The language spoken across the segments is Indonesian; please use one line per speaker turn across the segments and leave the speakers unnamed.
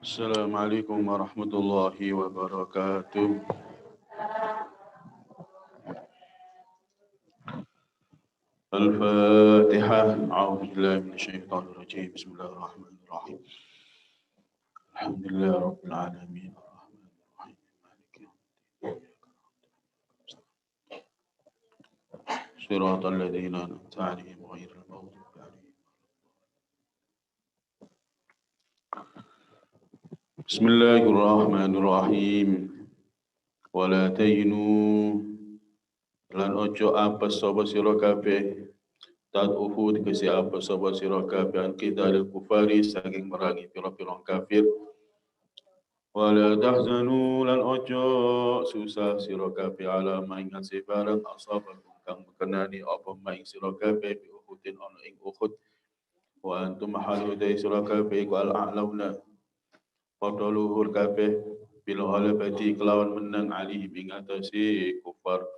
Assalamualaikum warahmatullahi wabarakatuh. Al-Fatihah. A'udzu billahi minasyaitonir rajim. Bismillahirrahmanirrahim. Alhamdulillah rabbil alamin. Arrahmanirrahim. Maliki yaumiddin. Shiratal ladzina an'amta 'alaihim ghairil maghdubi 'alaihim. Bismillahirrahmanirrahim. Wala tahinu lan ojo apes sapa sira kabeh tad'ufu dikasi apes sapa sira kabeh an qidalil kufari saking merangi pira-pira kafir. Wala tahzanu lan ojo susah sira kabeh ala ma ing barang asabakum kang kenani apa ma ing sira kabeh bi Uhudin ana ing Uhud. Wa antum halu dai sira kabeh iku al a'launa padha luhur kabeh bil ghalabati kelawan menang alihi ing atase kufar.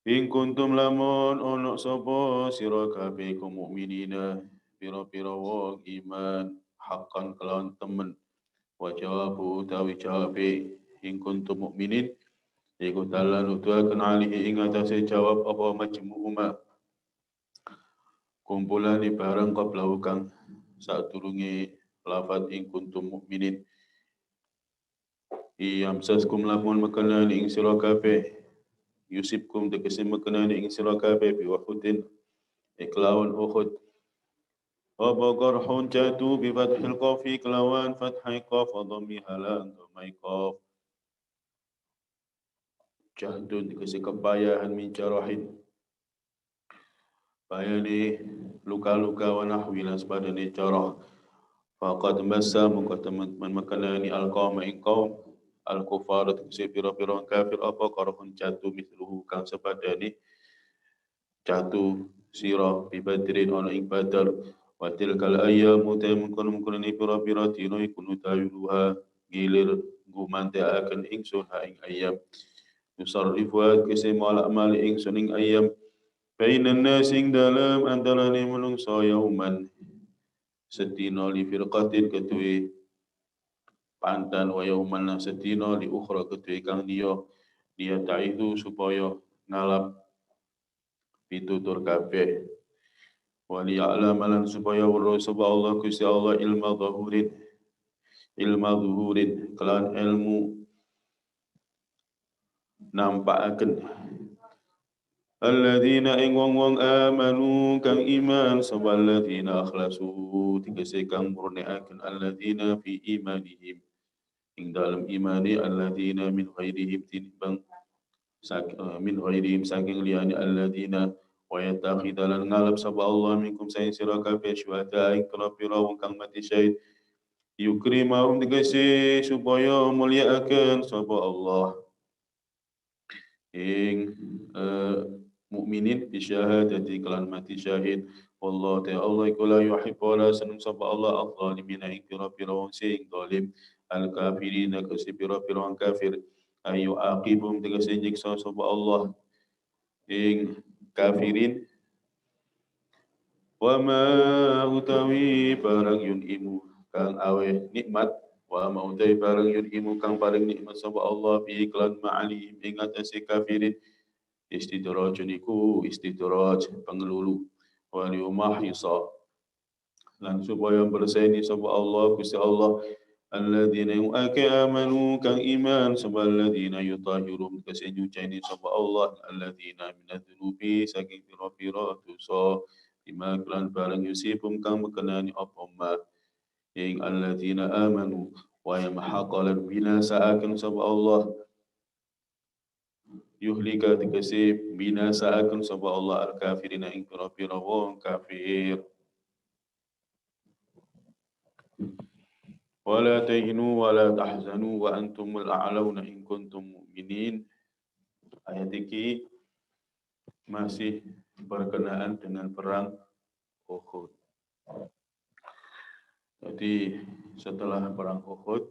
In kuntum lamun ono sapa sira kabeh kaum mukminina pira-pira wong iman haqqan kelawan temen. Wa jawabu utawi jawabe in kuntum mukminin iku dalan nuduhaken alihi ing atase jawab apa majmu'uma kumpulane barang qablahu kang sadurunge lafat in kuntum mukminin. Iyamsaskum lamun mekenani ing sira kabeh yusibkum tegese mekenani ing sira kabeh bi wahudin iklawan Uhud. Apa qarhun jatu bi fathil qafi kelawan fathai qaf wa dhammi halan dhammai qaf. Jahdun dikasih kepayahan min jarahin. Bayani luka-luka wa nahwi lan sepadane jarah. Faqad massa muka teman-teman makanani al-qawma ing qaum al-kufar dikasih pira-pira kafir apa qarhun jatu mithluhu kang sepadane jatu sira bi badrin ana ing badar. Wa tilkal ayyamu mungkon ni pira-pira dina iku nutawiluha gilir gumanteaken ingsun ha ing ayyam. Yusarrifuat kese malak malik ingsun ing ayam bainan nas ing dalam antarane menungso yauman sedina li firqatin ketui pantan wa yauman lan sedina li ukhra ketui kang dia taitu supaya ngalap pitutur kabeh wa liya'lam lan supaya weruh sapa Allah Gusti Allah ilma zuhurin kelan ilmu nampakaken alladzina ing wong-wong amanu kang iman sapa alladzina akhlasu tegese kang murniaken alladzina fi imanihim ing dalam imani alladzina min ghairihim tinimbang min ghairihim saking liyani alladzina wa yatakhidalan ngalap sapa Allah minkum saing sira kabeh syuhada ing pira-pira wong kang mati syahid yukrimahum tegese supaya mulyaaken sapa Allah ing mukminin bi syahadati kelan mati syahid wallahu ta'ala Allah iku la yuhibbu la seneng sapa Allah al-zalimin ing pira-pira wong sing zalim al-kafirin kasi pira-pira wong kafir ayu aqibum tegese nyiksa sapa Allah ing kafirin wa ma utawi barang yunimu kang awe nikmat wa ma utawi barang yunimu kang paling nikmat sapa Allah bi iklan ma'ali ing atase kafirin istidraj niku istidraj pengelulu wa liyumahisa lan supaya berseni sapa Allah Gusti Allah alladzina amanu kang iman sapa alladzina yutahhirum kasenyucani sapa Allah alladzina minadzunubi saking pira-pira dosa bima kelan barang yusibum kang mekenani apa ma ing alladzina amanu wa yamhaqalan binasa akan sapa Allah yuhlika tegese binasa akan sapa Allah al-kafirina ing pira-pira wong kafir. Wala tahinu wala tahzanu wa antumul a'launa in kuntum mu'minin. Ayat ini masih berkenaan dengan perang Uhud. Jadi setelah perang Uhud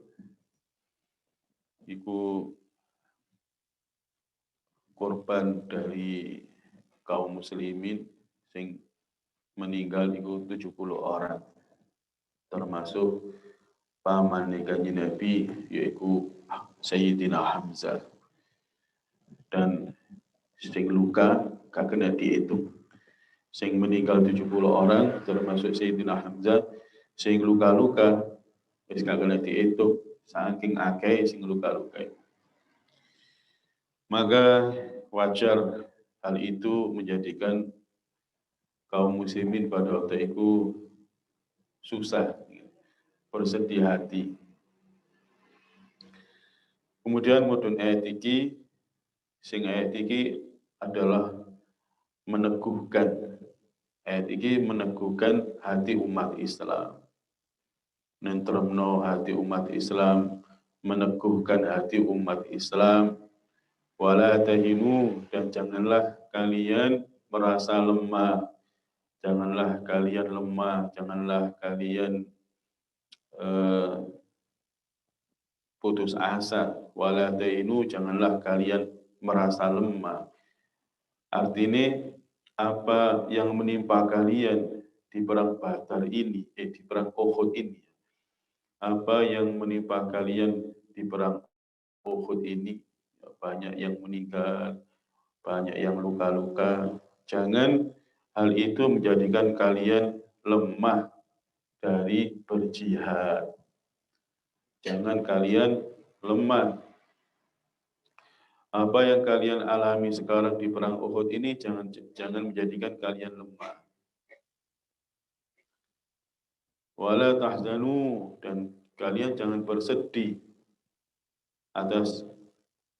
itu korban dari kaum muslimin sing meninggal itu 70 orang termasuk paman kanjeng Nabi yaitu Sayyidina Hamzah, dan sing luka kagena dihitung. Sing meninggal 70 orang termasuk Sayyidina Hamzah, sing luka-luka wis kagena dihitung saking akeh sing luka-luka. Maka wajar hal itu menjadikan kaum muslimin pada waktu itu susah, bersedih hati. Kemudian mudun ayat iki, sing ayat iki adalah meneguhkan, ayat iki meneguhkan hati umat Islam, nentremno hati umat Islam, meneguhkan hati umat Islam. Wala tahinu, dan janganlah kalian merasa lemah, janganlah kalian lemah, janganlah kalian putus asa. Wala tahinu, janganlah kalian merasa lemah. Artinya apa yang menimpa kalian di perang Badar ini, di perang Uhud ini, apa yang menimpa kalian di perang Uhud ini, banyak yang meninggal, banyak yang luka-luka. Jangan hal itu menjadikan kalian lemah dari berjihad. Jangan kalian lemah. Apa yang kalian alami sekarang di perang Uhud ini jangan menjadikan kalian lemah. Wala tahzanu, dan kalian jangan bersedih atas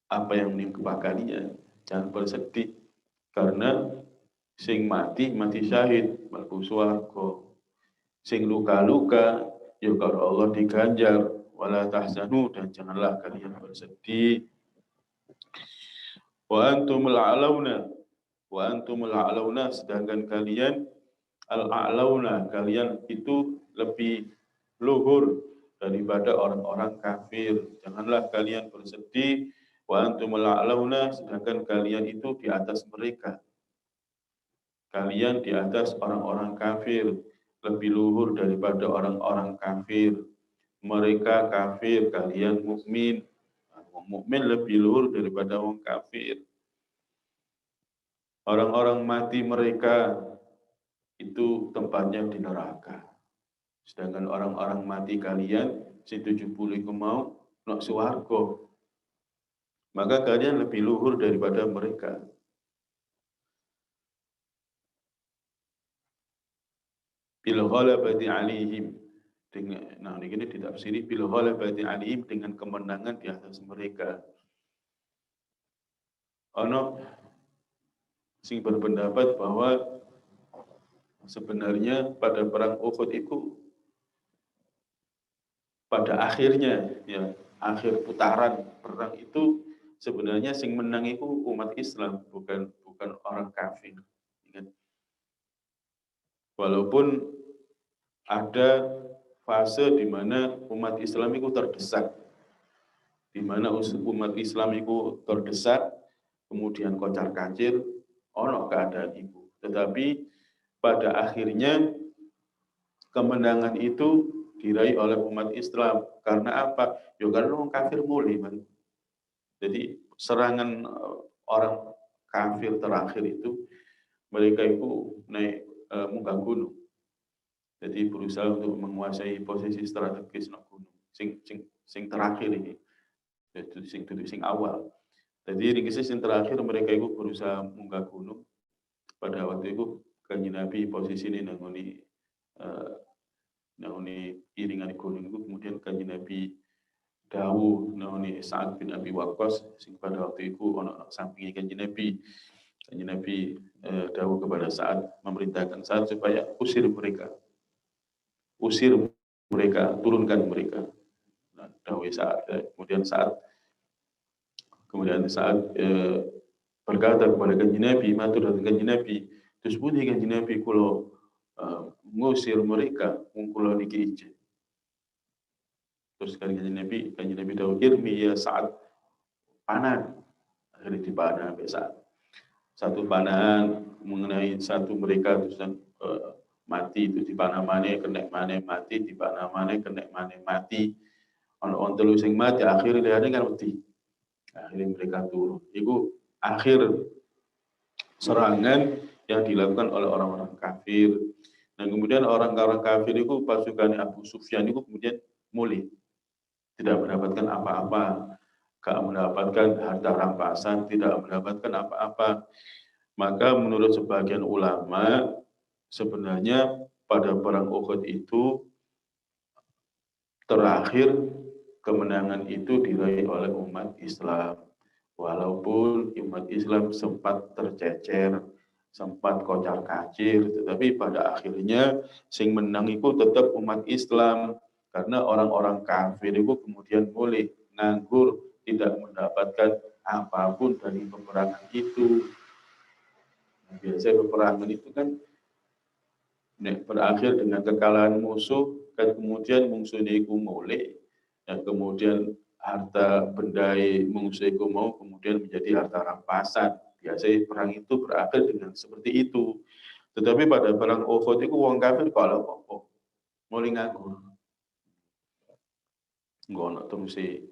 apa yang menimpa kalian. Jangan bersedih karena sing mati syahid mlebu swarga. Sing luka-luka ya karo Allah diganjar. Wala tahzanu, dan janganlah kalian bersedih. Wa antumul a'launa, sedangkan kalian al-a'launa, kalian itu lebih luhur daripada orang-orang kafir. Janganlah kalian bersedih. Wa antumul a'launa, sedangkan kalian itu di atas mereka. Kalian di atas orang-orang kafir, lebih luhur daripada orang-orang kafir. Mereka kafir, kalian mukmin. Mukmin lebih luhur daripada orang kafir. Orang-orang mati mereka itu tempatnya di neraka. Sedangkan orang-orang mati kalian, si 70 itu mau nak swarga. Maka kalian lebih luhur daripada mereka. Bil ghalabati alaihim, nah ini ditafsiri bil ghalabati alaihim, dengan kemenangan di atas mereka. Ono sing berpendapat bahwa sebenarnya pada perang Uhud itu pada akhirnya, ya, akhir putaran perang itu sebenarnya sing menang itu umat Islam, bukan orang kafir. Walaupun ada fase di mana umat Islam itu terdesak, di mana umat Islam itu terdesak, kemudian kocar-kacir, ono keadaan itu. Tetapi pada akhirnya kemenangan itu diraih oleh umat Islam. Karena apa? Ya karena orang kafir mulai. Jadi serangan orang kafir terakhir itu, mereka itu naik munggah gunung. Jadi berusaha untuk menguasai posisi strategis no gunung. Sing terakhir ini, itu sing awal. Jadi di sing terakhir mereka itu berusaha munggah gunung. Pada waktu itu Kanjeng Nabi posisi ini nangoni iringan gunung itu, kemudian Kanjeng Nabi dawuh nangoni Sa'ad bin Abi Waqqas, sing pada waktu itu ono sampingi Kanjeng Nabi. Kanjeng Nabi dawuh kepada Sa'ad, memerintahkan Sa'ad supaya usir mereka, turunkan mereka. Nah, dawuh Sa'ad, kemudian Sa'ad berkata kepada Kanjeng Nabi, matur datang Kanjeng Nabi, terus bunyi Kanjeng Nabi kula ngusir mereka, kula niki izin. Terus Kanjeng Nabi dawuh, irmi ya Sa'ad, panah. Akhirnya dipanah sampai Sa'ad. Satu panahan mengenai satu mereka, terus mati itu di mana-mana kena mana mati di mana-mana kena mana mati. Ono telu sing mati akhir liyane kan mati. Akhirnya mereka turun. Itu akhir serangan yang dilakukan oleh orang-orang kafir. Dan kemudian orang-orang kafir itu pasukan Abu Sufyan itu kemudian mulih, tidak mendapatkan apa-apa, gak mendapatkan harta rampasan, tidak mendapatkan apa-apa. Maka menurut sebagian ulama sebenarnya pada perang Uhud itu terakhir kemenangan itu diraih oleh umat Islam. Walaupun umat Islam sempat tercecer, sempat kocar-kacir, tetapi pada akhirnya sing menang itu tetap umat Islam karena orang-orang kafir itu kemudian boleh nganggur, tidak mendapatkan apapun dari peperangan itu. Nah, biasanya peperangan itu kan berakhir dengan kekalahan musuh, kan kemudian musuhnya itu mulai, dan kemudian harta bendai musuh itu mau kemudian menjadi harta rampasan. Biasanya perang itu berakhir dengan seperti itu. Tetapi pada perang Uhud itu wong kafir kalau kok mulai nganggur. Ngono terus sih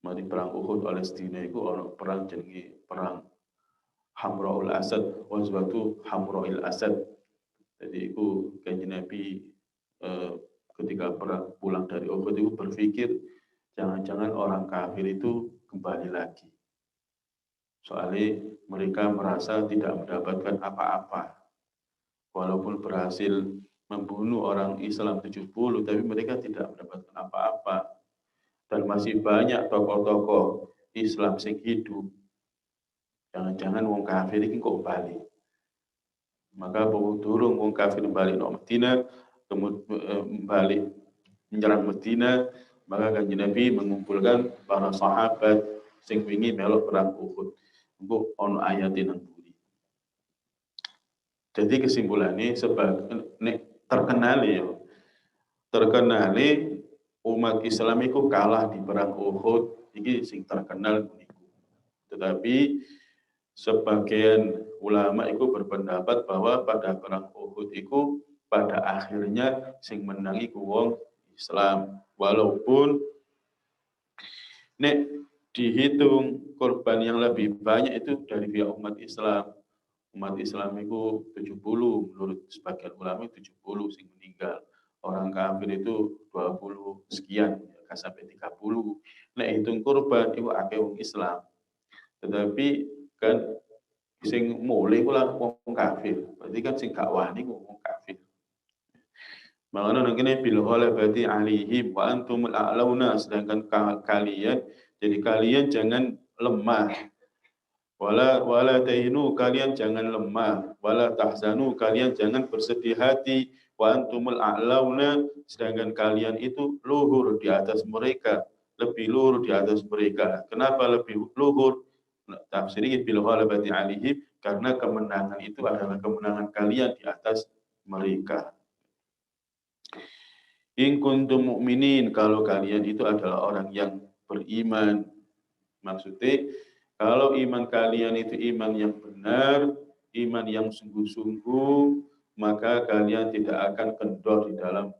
mari perang Uhud Palestina itu ono perang jenenge perang Hamraul Asad, wazwatu Hamraul Asad. Jadi itu kanjeng Nabi eh, ketika pulang dari Uhud itu berpikir jangan-jangan orang kafir itu kembali lagi. Soalnya mereka merasa tidak mendapatkan apa-apa. Walaupun berhasil membunuh orang Islam 70, tapi mereka tidak mendapatkan apa-apa. Dan masih banyak tokoh-tokoh Islam yang hidup. Jangan-jangan wong kafir ini kok balik. Maka durung wong kafir balik ke Madinah, kemudian balik menyerang Madinah, maka kanjeng Nabi mengumpulkan para sahabat sing wingi melok perang Uhud. Engko ono ayat nang buri. Jadi kesimpulannya sebagai terkenali umat Islam itu kalah di perang Uhud, ini sing terkenal niku. Tetapi sebagian ulama itu berpendapat bahwa pada perang Uhud itu pada akhirnya sing menang iku wong Islam. Walaupun nek dihitung korban yang lebih banyak itu dari pihak umat Islam. Umat Islam itu 70, menurut sebagian ulama 70 sing meninggal. Orang kafir itu 20 sekian, ya, sampai 30. Nek hitung korban itu akeh wong Islam. Tetapi kan sing mulai kula wong kafir. Berarti kan sing gak wani wong kafir. Makanya nang kene bil ghalabati alaihim wa antumul a'launa, sedangkan kalian jadi kalian jangan lemah. Wala tahinu, kalian jangan lemah. Wala tahzanu, kalian jangan bersedih hati. Wa antumul a'launa, sedangkan kalian itu luhur di atas mereka, lebih luhur di atas mereka. Kenapa lebih luhur? Tafsirnya bil ghalabati alaihim, karena kemenangan itu adalah kemenangan kalian di atas mereka. In kuntum mu'minin, kalau kalian itu adalah orang yang beriman. Maksudnya, kalau iman kalian itu iman yang benar, iman yang sungguh-sungguh, maka kalian tidak akan kendor di dalam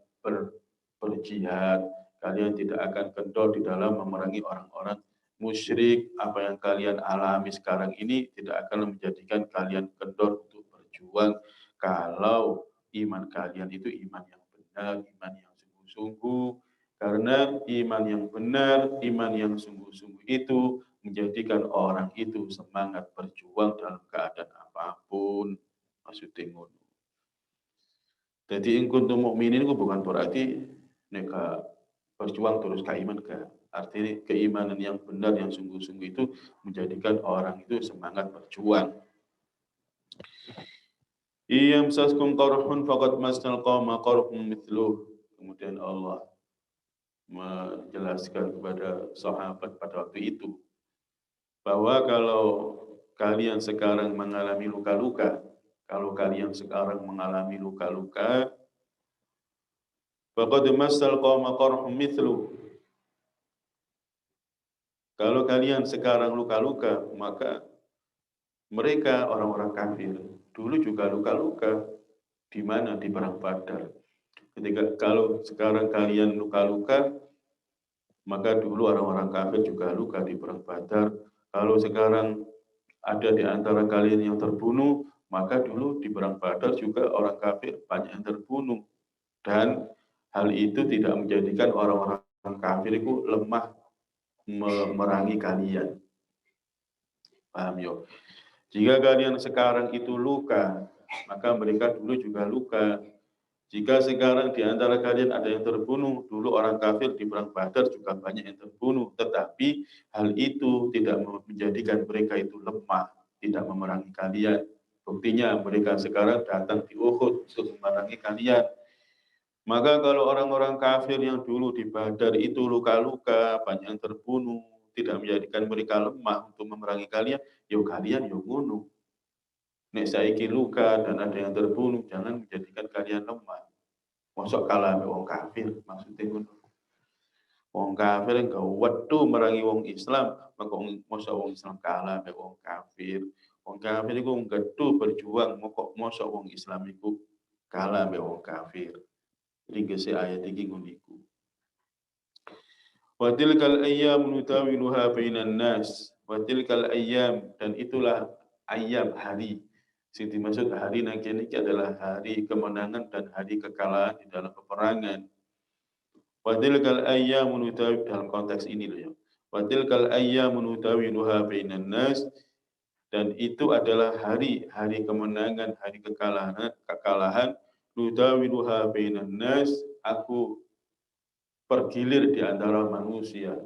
berjihad. Kalian tidak akan kendor di dalam memerangi orang-orang musyrik. Apa yang kalian alami sekarang ini tidak akan menjadikan kalian kendor untuk berjuang. Kalau iman kalian itu iman yang benar, iman yang sungguh-sungguh. Karena iman yang benar, iman yang sungguh-sungguh itu menjadikan orang itu semangat berjuang dalam keadaan apapun. Maksudnya ngono. Jadi in kuntum mukminin itu bukan berarti neka berjuang terus keiman ke. Artinya keimanan yang benar, yang sungguh-sungguh itu menjadikan orang itu semangat berjuang. Iyam saskum qarhun faqad masnal qawma qarhum mithluh. Kemudian Allah menjelaskan kepada sahabat pada waktu itu bahwa kalau kalian sekarang mengalami luka-luka, faqad massal qauma qarhum mithlu. Kalau kalian sekarang luka-luka, maka mereka orang-orang kafir dulu juga luka-luka. Di mana? Di perang Badar. Ketika kalau sekarang kalian luka-luka, maka dulu orang-orang kafir juga luka di perang Badar. Kalau sekarang ada di antara kalian yang terbunuh, maka dulu di perang Badar juga orang kafir banyak yang terbunuh. Dan hal itu tidak menjadikan orang-orang kafir itu lemah memerangi kalian. Paham ya? Jika kalian sekarang itu luka, maka mereka dulu juga luka. Jika sekarang di antara kalian ada yang terbunuh, dulu orang kafir di perang Badar juga banyak yang terbunuh. Tetapi hal itu tidak menjadikan mereka itu lemah, tidak memerangi kalian. Buktinya mereka sekarang datang di Uhud untuk memerangi kalian. Maka kalau orang-orang kafir yang dulu di Badar itu luka-luka, banyak yang terbunuh, tidak menjadikan mereka lemah untuk memerangi kalian, ya kalian ya ngono. Nek saiki luka dan ada yang terbunuh, jangan menjadikan kalian lemah. Mosok kalah ambek wong kafir, maksudnya ngono. Wong kafir enggak wetu merangi wong Islam, maka mosok wong Islam kalah ambek wong kafir. Wong kafir iku nggedu berjuang, mosok wong Islam iku kalah ambek wong kafir. Ringkese ayat iki ngono iku. Wa tilkal ayyam nutawiluha bainan nas. Wa tilkal ayyam, dan itulah ayyam hari. Sing dimaksud hari nang kene iki adalah hari kemenangan dan hari kekalahan di dalam peperangan. Wa tilkal ayyam dalam konteks ini loh ya. Wa tilkal ayyam nutawiluha bainan nas, dan itu adalah hari kemenangan, hari kekalahan nutawiluha bainan nas, aku pergilir di antara manusia.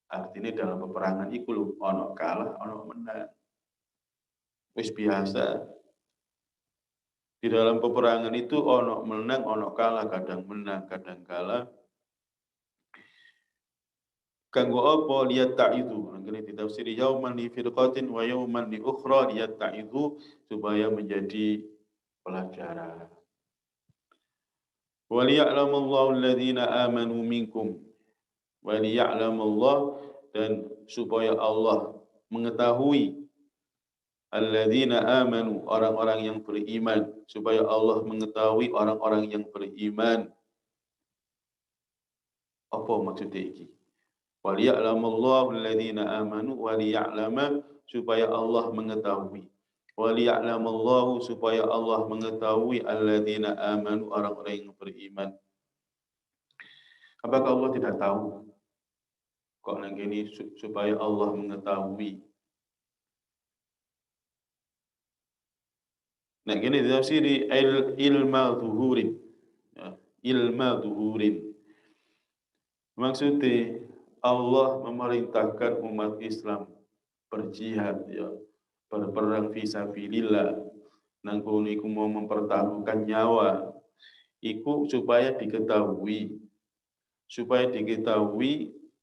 Artinya dalam peperangan itu lho, ono kalah, ono menang. Wis biasa. Di dalam peperangan itu ono menang, ono kalah, kadang menang, kadang kalah. Kanggo apa lihat ta'idu. Ini ditafsiri yauman li firqatin wa yauman li ukhra lihat ta'idu, supaya menjadi pelajaran. Wa liya'lamallahu alladhina amanu minkum. Wa liya'lamallahu, dan supaya Allah mengetahui alladzina amanu, orang-orang yang beriman, supaya Allah mengetahui orang-orang yang beriman. Apa maksudnya iki? Wa liya'lamallahu alladzina amanu wa liya'lama, supaya Allah mengetahui. Wa liya'lamallahu, supaya Allah mengetahui alladzina amanu, orang-orang yang beriman. Apakah Allah tidak tahu? Kok nang kene supaya Allah mengetahui. Nah, gini ditafsiri ilma zuhurin. Ya, ilma zuhurin. Maksudnya Allah memerintahkan umat Islam berjihad, ya, berperang fisabilillah. Nang kono iku mau mempertaruhkan nyawa. Iku supaya diketahui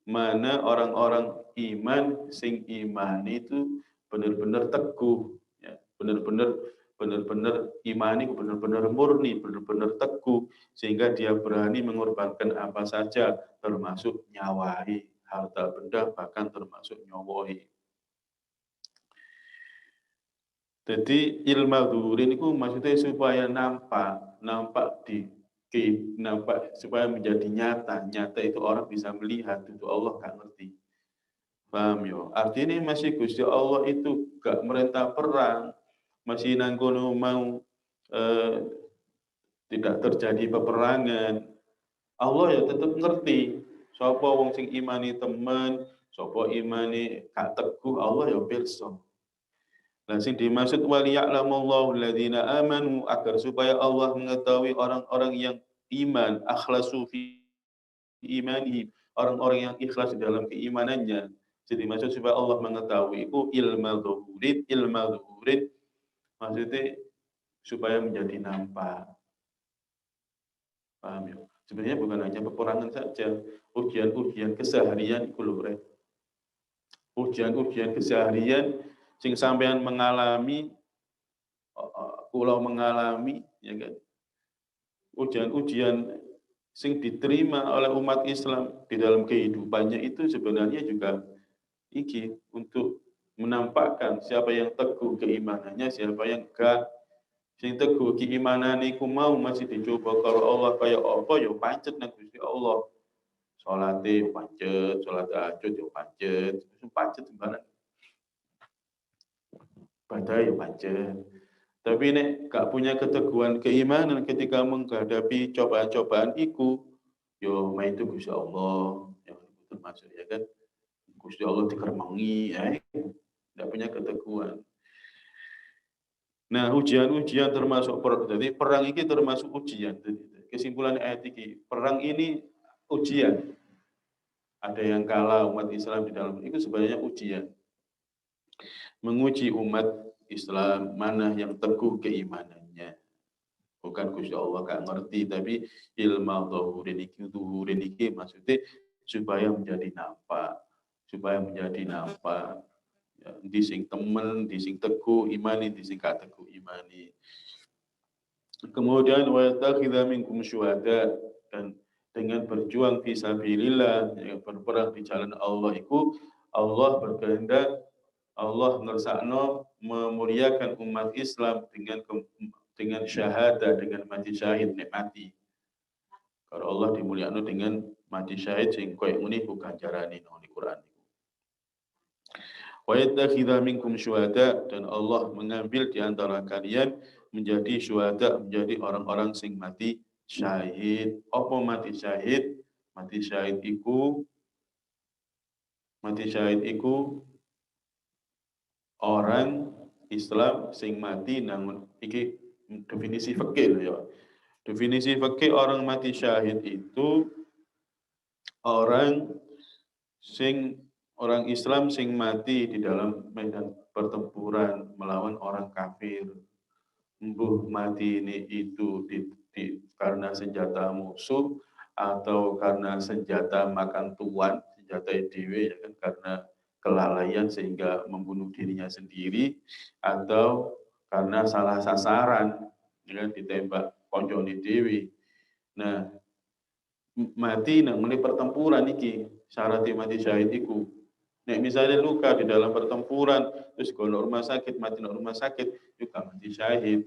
mana orang-orang iman, sing iman itu benar-benar teguh, ya, benar-benar imani, benar-benar murni, benar-benar teguh, sehingga dia berani mengorbankan apa saja, termasuk nyawai, harta benda, bahkan termasuk nyawai. Jadi ilmu dhuhurin itu maksudnya supaya nampak supaya menjadi nyata. Nyata itu orang bisa melihat, itu Allah gak ngerti. Paham ya? Artinya masih Gusti Allah itu gak merintah perang, masih nangkono mau tidak terjadi peperangan. Allah ya tetap ngerti. Sapa wong sing imani temen, sapa imani gak teguh, Allah ya pirsa. Nah, sing dimaksud waliya'lamallahu alladzina amanu, agar supaya Allah mengetahui orang-orang yang iman, akhlasu fi imani, orang-orang yang ikhlas di dalam keimanannya. Jadi maksud supaya Allah mengetahui itu ilmu dhuhurin, maksudnya supaya menjadi nampak. Paham ya? Sebenarnya bukan hanya peperangan saja, ujian-ujian keseharian itu lho, ujian-ujian keseharian sing sampean mengalami, kula mengalami, ya kan? Ujian-ujian sing diterima oleh umat Islam di dalam kehidupannya itu sebenarnya juga iki untuk menampakkan siapa yang teguh keimanannya, siapa yang enggak, Sing teguh keimanan iku mau masih dicoba kalau Allah kaya apa ya pancet nang Gusti Allah. Salate pancet, salat tahajud ya pancet, pancet sembarang. Badai ya pancet. Tapi nek gak punya keteguhan keimanan ketika menghadapi cobaan-cobaan iku, yo mah itu Gusti Allah yang termasuk ya kan. Gusti Allah dikermangi, tidak punya keteguhan. Nah, ujian-ujian termasuk jadi perang ini termasuk ujian. Jadi, kesimpulan ayat ini, perang ini ujian. Ada yang kalah umat Islam di dalam itu sebenarnya ujian. Menguji umat Islam mana yang teguh keimanannya. Bukan Gusti Allah gak ngerti, tapi ilmu dhuhurin iki maksudnya supaya menjadi nampak. Supaya menjadi nampak. Ya, di sing temen, di sing teguh imani, di sing gak teguh imani. Kemudian wa yattakhidha minkum syuhada, dan dengan berjuang fi sabilillah, ya, berperang di jalan Allah itu Allah berkehendak, Allah ngersakno memuliakan umat Islam dengan syahadah, dengan mati syahid, nek mati. Kalau Allah dimuliakan dengan mati syahid sing koyo ngene ku ganjarane nang Quran. Wa yattakhidha minkum syuhada, dan Allah mengambil di antara kalian menjadi syuhada, menjadi orang-orang sing mati syahid. Apa mati syahid? Mati syahid iku orang Islam sing mati nang iki definisi fikih ya. Definisi fikih orang mati syahid itu orang orang Islam sing mati di dalam medan pertempuran melawan orang kafir. Mbuh mati ini itu karena senjata musuh atau karena senjata makan tuan, senjata dewe ya kan, karena kelalaian sehingga membunuh dirinya sendiri, atau karena salah sasaran ya kan, ditembak koncone dewe. Nah, mati nang muni pertempuran iki syarat mati syahid iku. Nek misalnya luka di dalam pertempuran terus gono rumah sakit, mati nang rumah sakit, juga mati syahid.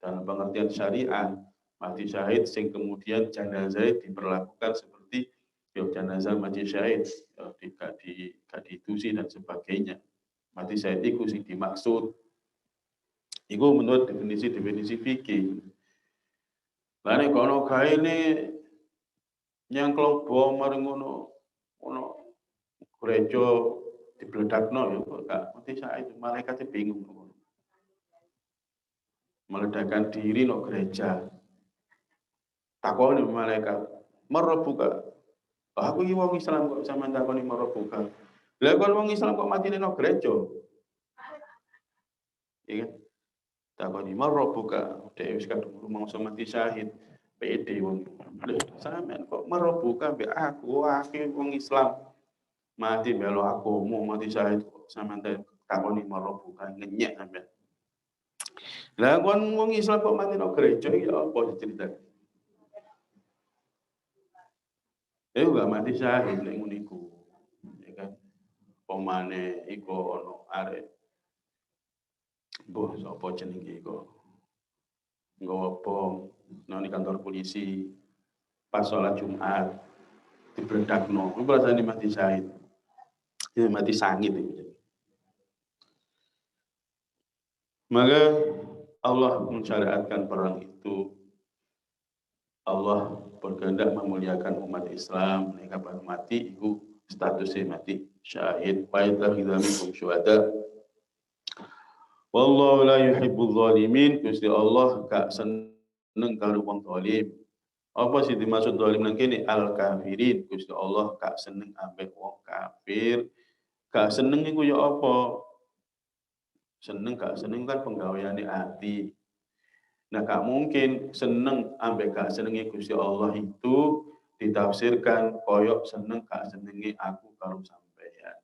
Dalam pengertian syariah, mati syahid sing kemudian jenazah diperlakukan seperti jenazah mati syahid, ditusi dan sebagainya. Mati syahid iku sing dimaksud. Iku menurut definisi fikih. Lah nek kono kae ne nyangklong bom marang ngono gereja dibledakno ya kok mati syahid, malaikat bingung. Meledakkan diri no gereja. Takoni malaikat, "Marabuka?" Aku iki wong Islam kok sampean takoni marabuka. Lah kon wong Islam kok matine no gereja? Iya kan? Takoni marabuka, dhewe wis kadung mangsa mati syahid. Pede wong. Lho, sampean kok marabuka mbek aku wong Islam. Mati melo aku mau mati syahid kok sampean takoni marabuka, ngenyek sampean. Lah kon wong Islam kok mati no gereja iki apa ceritane? Gak mati syahid nek ngono iku. Ya kan. Pemane iku ono arek. Mbah sapa jenenge iku. Nggawa bom nang kantor polisi pas sholat Jumat dibledakno. Iku rasane mati syahid. Ya mati sangit itu. Maka Allah mensyariatkan perang itu. Allah berkehendak memuliakan umat Islam, kapan mati itu statusnya mati syahid. Baiklah kita minkum syuhada. Wallahu la yuhibbul zalimin. Gusti Allah gak seneng karo wong zalim. Apa sih dimaksud zalim nang kene? Al kafirin. Gusti Allah gak seneng ambek wong kafir. Gak seneng iku ya apa? Seneng gak seneng kan penggaweane ati. Nah, gak mungkin seneng ambek gak senengi Gusti Allah itu ditafsirkan koyok seneng gak senengi aku karo sampeyan.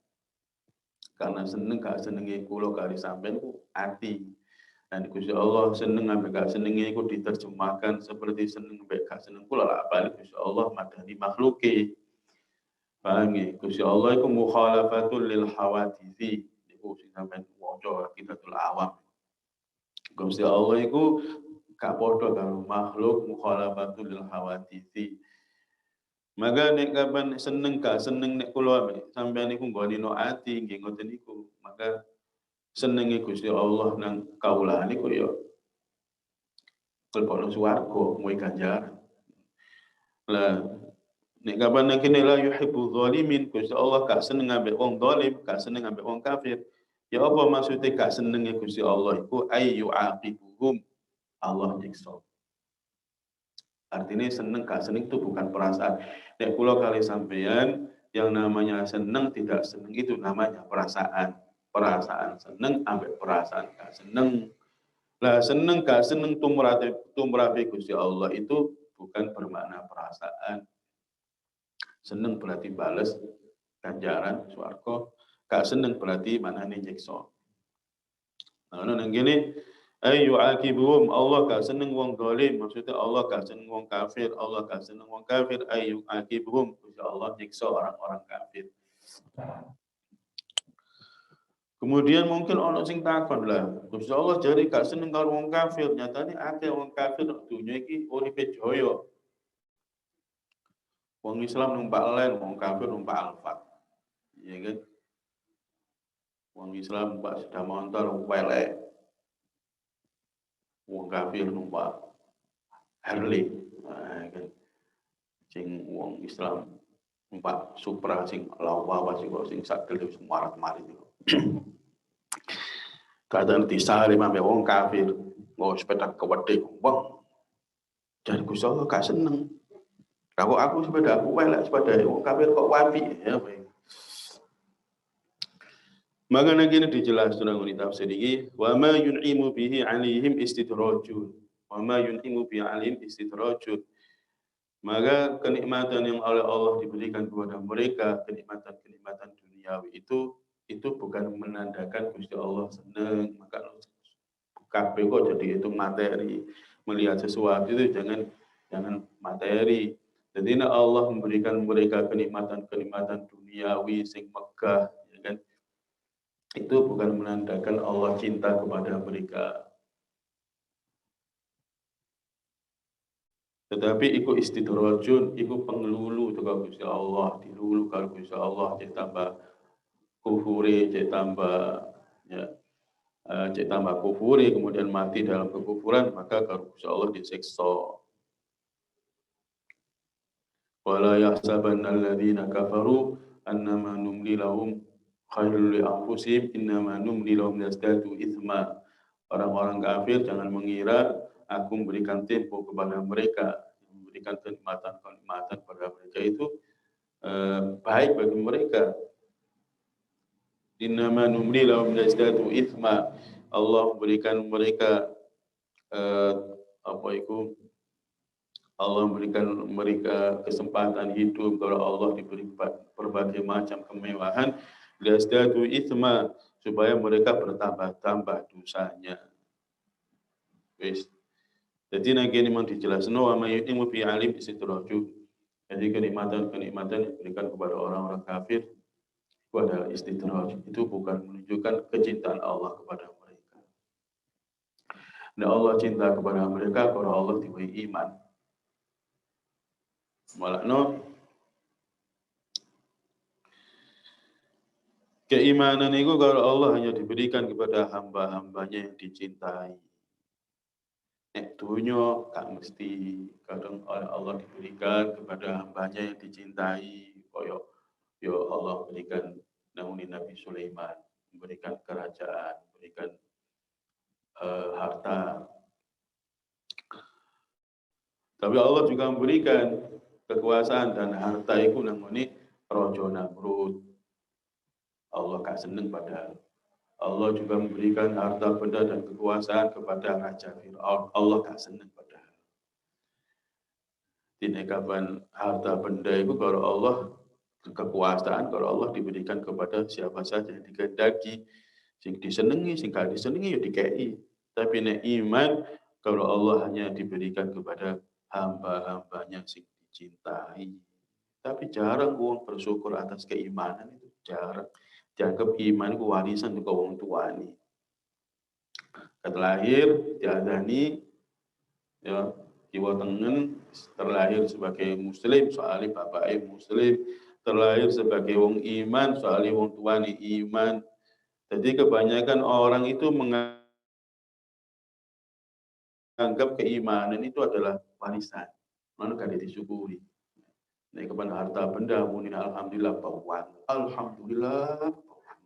Karena seneng gak senengi kula karo sampeyan ku ati. Dan Gusti Allah seneng ambek gak senengi iku diterjemahkan seperti seneng ambek gak seneng kula lah balik Gusti Allah madani makhluke. Paham ya? Gusti Allah iku mukhalafatul lil hawaditsi. Iku sing sampeyan waca Kitabul Awam. Gusti Allah iku gak padha karo makhluk mukhalafatul lil hawaditsi. Maka nek kapan seneng gak seneng nek kula sampeyan niku nggoni no ati nggih ngoten niku. Maka senenge Gusti Allah nang kawula niku ya kelebokno swarga muwi ganjaran. Lah nek kapan nek kene la yuhibbu zalimin Gusti Allah gak seneng ambek wong zalim, gak seneng ambek wong kafir. Ya apa maksudnya gak senenge Gusti Allah iku ayyu aqibuhum Allah nyiksa. Artinya seneng gak seneng itu bukan perasaan. Nek kula kali sampeyan yang namanya seneng tidak seneng itu namanya perasaan. Perasaan seneng ambek perasaan gak seneng. Lah seneng gak seneng tumrape Gusti Allah itu bukan bermakna perasaan. Seneng berarti bales ganjaran swarga, gak seneng berarti manane nyiksa. Nah, nang kene ayu akibuhum Allah gak seneng wong zalim, maksudnya Allah gak seneng wong kafir, Allah gak seneng wong kafir ayu akibuhum, Gusti Allah nyiksa orang-orang kafir. Kemudian mungkin ono sing takon lah, Gusti Allah jare gak seneng karo wong kafir, nyatane akeh wong kafir dunya iki uripe jaya. Wong Islam numpak len, wong kafir numpak Alphard. Iya kan? Wong Islam numpak sepeda motor welek. Wong kafir numpak Harley. Nah, kan. Sing wong Islam numpak Supra sing lawa sing sak gede sing marat-marit itu. Kadang disare ambek wong kafir, nggo sepeda kewedhe wong. Jadi Gusti Allah gak seneng. Kalau aku sepeda aku elek sepeda wong kafir kok wapi ya. Maka ini dijelaskan oleh tafsir ini, wa ma yun'imu bihi 'alaihim istidrajun. Wa ma yun'imu bihi 'alaihim istidrajun. Maka kenikmatan yang oleh Allah diberikan kepada mereka, kenikmatan-kenikmatan duniawi itu bukan menandakan Gusti Allah senang. Maka kabeh kok jadi itu materi, melihat sesuatu itu jangan materi. Jadi Allah memberikan mereka kenikmatan-kenikmatan duniawi sing megah, ya kan? Itu bukan menandakan Allah cinta kepada mereka. Tetapi iku istidrajun, iku pengelulu teko Gusti Allah, dilulu karo Gusti Allah cek tambah kufure, cek tambah ya cek tambah kufure kemudian mati dalam kekufuran, maka karo Gusti Allah disiksa. Wala yahsabanna alladziina kafaru annama numli lahum khairul li anfusihim innama numli lahum yazdadu itsma. Orang-orang kafir jangan mengira aku memberikan tempo kepada mereka, memberikan kenikmatan-kenikmatan kepada mereka itu baik bagi mereka. Innama numli lahum yazdadu itsma. Allah memberikan mereka Allah memberikan mereka kesempatan hidup kalau Allah diberi berbagai macam kemewahan liyazdadu itsma supaya mereka bertambah-tambah dosanya. Wis. Jadi nanti memang dijelaskan wa may yu'minu bi alim istidraju. Jadi kenikmatan-kenikmatan yang diberikan kepada orang-orang kafir itu adalah istidraj. Itu bukan menunjukkan kecintaan Allah kepada mereka. Nah Allah cinta kepada mereka kalau Allah diberi iman. Malakno keimanan itu kalau Allah hanya diberikan kepada hamba-hambanya yang dicintai. Nek dunya gak mesti kadang oleh Allah diberikan kepada hambanya yang dicintai. Koyok ya Allah berikan Nabi Sulaiman, memberikan kerajaan, memberikan harta. Tapi Allah juga memberikan kekuasaan dan harta itu namanya Raja Namrud. Allah gak seneng padahal. Allah juga memberikan harta benda dan kekuasaan kepada Raja Fir'aun. Allah gak seneng padahal. Tidak kapan harta benda itu kalau Allah kekuasaan kalau Allah diberikan kepada siapa saja yang dikehendaki, sing disenengi, sing gak disenengi ya dikei. Tapi nek iman kalau Allah hanya diberikan kepada hamba-hambanya sing dicintai. Tapi jarang wong bersyukur atas keimanan itu jarang. Dianggap iman itu warisan ke wong tuane. Lahir diadani ya kiwa tengen terlahir sebagai muslim soalnya bapaknya muslim, terlahir sebagai wong iman soalnya wong tuane iman. Jadi kebanyakan orang itu menganggap keimanan itu adalah warisan, mana kada disyukuri. Nek kepada harta benda muni alhamdulillah bawang, alhamdulillah bawang.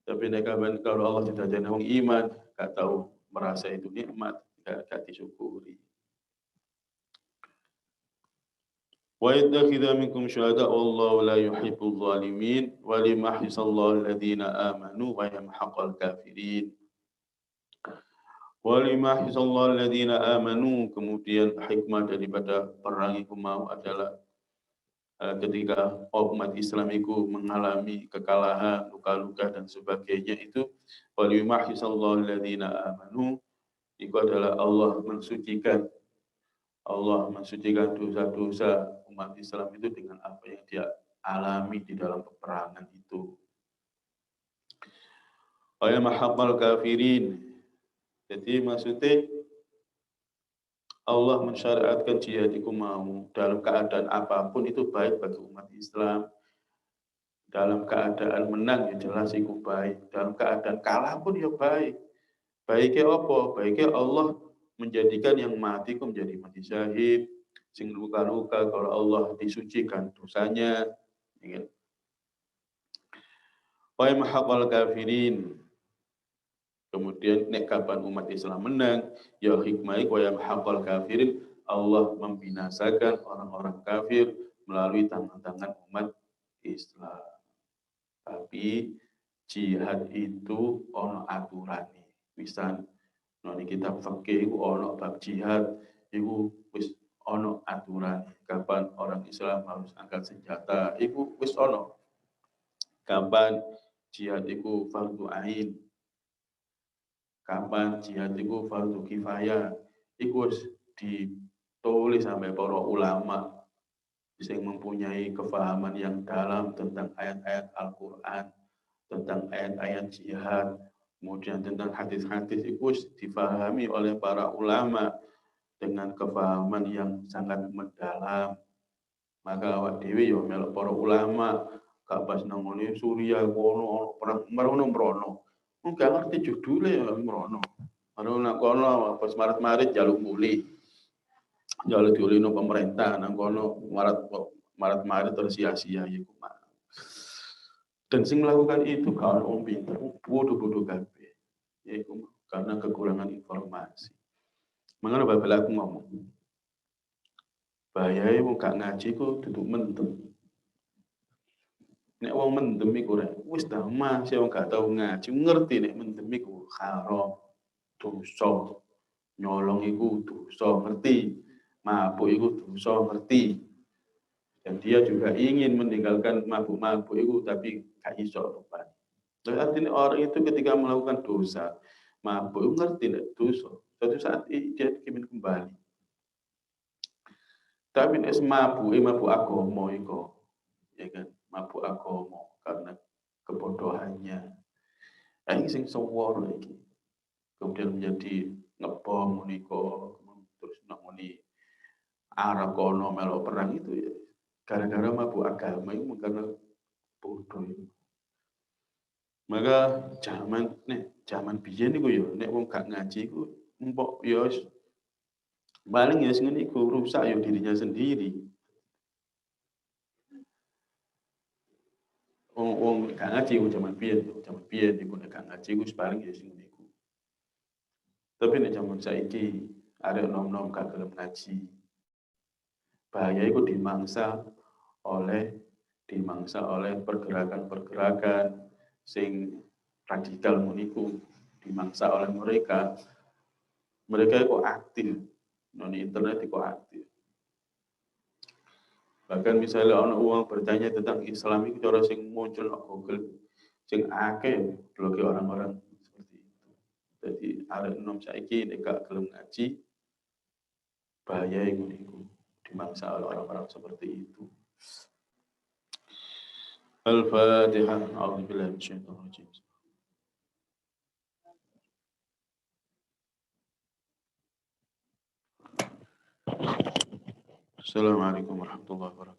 Tapi nek kalau Allah tidak jadi wong iman, gak tahu merasa itu nikmat, gak disyukuri. Wa yattakhidha minkum syuhada wallahu la yuhibbul zalimin wa limahhisallahu alladhina amanu wa yamhaqal kafirin. Wa limahhisallahu alladhina amanu, kemudian hikmah daripada perang itu mau adalah ketika umat Islam itu mengalami kekalahan, luka-luka dan sebagainya itu wa limahhisallahu alladhina amanu, itu adalah Allah mensucikan dosa-dosa umat Islam itu dengan apa yang dia alami di dalam peperangan itu. Wa yamhaqal kafirin. Jadi maksudnya Allah mensyariatkan jihad itu mau dalam keadaan apapun itu baik bagi umat Islam. Dalam keadaan menang ya jelas itu baik. Dalam keadaan kalah pun ya baik. Baiknya apa? Baiknya Allah menjadikan yang mati itu menjadi mati syahid. Sing luka-luka kalau Allah disucikan dosanya. Wa yamhaqal kafirin. Kemudian nek kapan umat Islam menang, ya hikmah wa yamhaqal kafirin, Allah membinasakan orang-orang kafir melalui tangan-tangan umat Islam. Tapi jihad itu ono aturane. Pisan noni kitab fikih ono bab jihad iku wis ono aturane. Kapan orang Islam harus angkat senjata, iku wis ono. Kapan jihad iku fardu ain, kapan jihad itu fardu kifayah, itu ditulis sampai para ulama yang mempunyai kefahaman yang dalam tentang ayat-ayat Al-Quran, tentang ayat-ayat jihad, kemudian tentang hadis-hadis itu difahami oleh para ulama dengan kefahaman yang sangat mendalam. Maka awak dewi yo melok para ulama, gak pas nangone Surya kono perang merono. Enggak ngerti judulnya ya merono. Anu nak kono pas marit-marit jaluk muli. Jaluk diulino pemerintah nang kono marit-marit terus sia-sia iku. Dan sing melakukan itu kalau wong pinter, bodoh-bodoh kabeh. Yaitu karena kekurangan informasi. Mengapa babel aku ngomong? Bahaya wong gak ngaji ku duduk mendem. Nek wong mendem iku rek wis dah masih wong gak tau ngaji ngerti nek mendem iku haram, dosa. Nyolong iku dosa, ngerti. Mabuk iku dosa, ngerti. Dan dia juga ingin meninggalkan mabuk-mabuk itu tapi gak iso rupanya. Artinya orang itu ketika melakukan dosa, mabuk ngerti nek dosa. Suatu saat dia ingin kembali. Tapi nek mabuk agama iku, ya kan? Mabuk agama karena kebodohannya. Ini sing seworo iki. Kemudian menjadi ngebom meniko, terus namoni arah kono melo perang itu ya. Gara-gara mabuk agama itu karena bodoh itu. Maka zaman biyen niku ya nek wong gak ngaji iku mbok ya paling ya sing niku rusak ya dirinya sendiri. Wong gak ngaji zaman biyen niku nek gak ngaji iku paling ya sing niku. Tapi nek zaman saiki arek nom-nom gak gelem ngaji. Bahaya itu dimangsa oleh pergerakan-pergerakan sing radikal muniku, dimangsa oleh mereka itu aktif di internet itu aktif. Bahkan misalnya orang bertanya tentang Islam itu cara sing muncul di Google sing akeh bloge orang-orang seperti itu. Jadi arek nom saiki nek gak gelem ngaji bahaya iku dimangsa oleh orang-orang seperti itu. Al-Fatihah. A'udzubillahi minasyaitonir rajim. Assalamualaikum warahmatullahi wabarakatuh.